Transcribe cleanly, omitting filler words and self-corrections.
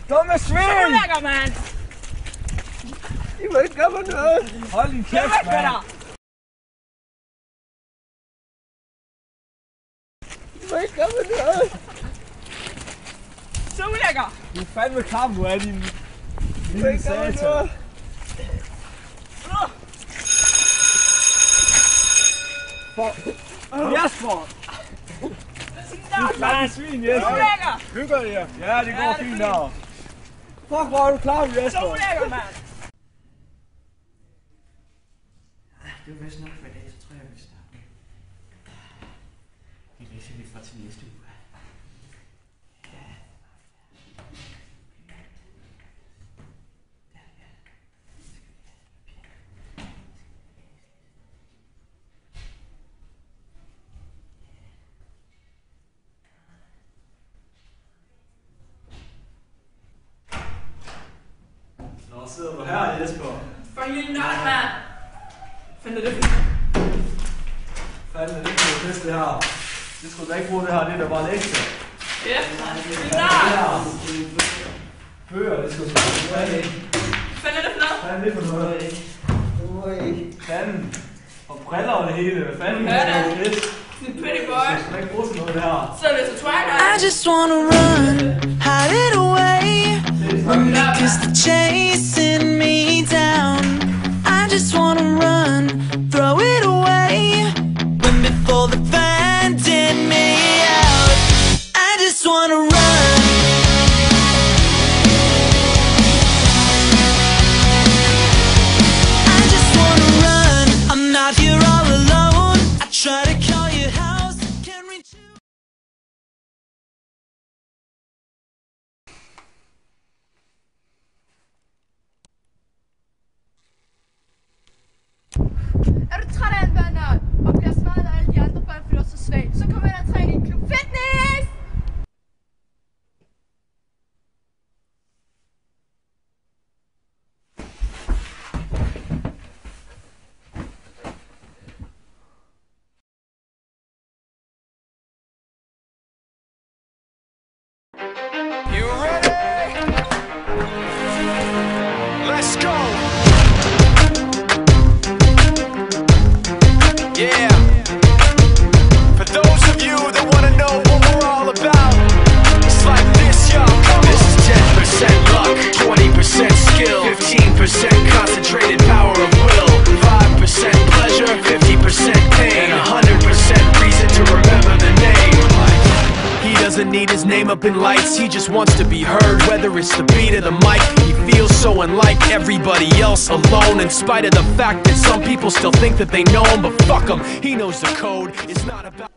Dumme svin! Så ulækker, mand! I må ikke gøre mig noget! Hold din kæft, mand! I må ikke gøre mig noget! Så ulækker! Du er fandme klam, du er din... I må ikke gøre mig noget! Jesper! Du er svin, Jesper! Så ulækker! Hygger jer? Ja, det går fint der. Fuck, hvor er du klar, Jesper? Så ulækker, mand! Det var vist nok for i dag, så tror jeg, vi starter. Vi læser lidt fra til næste uge. Nå, sidder du her, Jesper? For en lille nørd, mand! Find det. Fanden, det er det bedste her. Det skulle da ikke bruge det her, det er da bare lektier. Ja, Det her. Bøger, det skulle sgu da ikke. Find det for noget. Hvad er det for noget? Fanden. Og briller og det hele. Hvad fanden? Ja, da. Det Din pretty boy. skal da ikke bruge sådan noget det her. Så er det så Twilight. I just wanna run, hide it away, cause they're chasing me down. I just wanna run, throw it away, when before the finding me out. I just wanna run. I just wanna run, I'm not here all alone. I try to call your house, can't reach you. Er du træt af at være nørd og bliver svaret af alle de andre børn, fordi du er så svag, så kom ind og træne i Klub Fitness! You ready? Let's go! Yeah. For those of you that wanna know what we're all about, it's like this, y'all. This is 10% luck, 20% skill, 15% concentrated power of will, 5% pleasure, 50% pain, 100% reason to remember the name. He doesn't need his name up in lights, he just wants to be heard, whether it's the beat of the mic. He feels so unlike everybody else, alone, in spite of the fact that some people still think that they know him, but fuck him, he knows the code. It's not about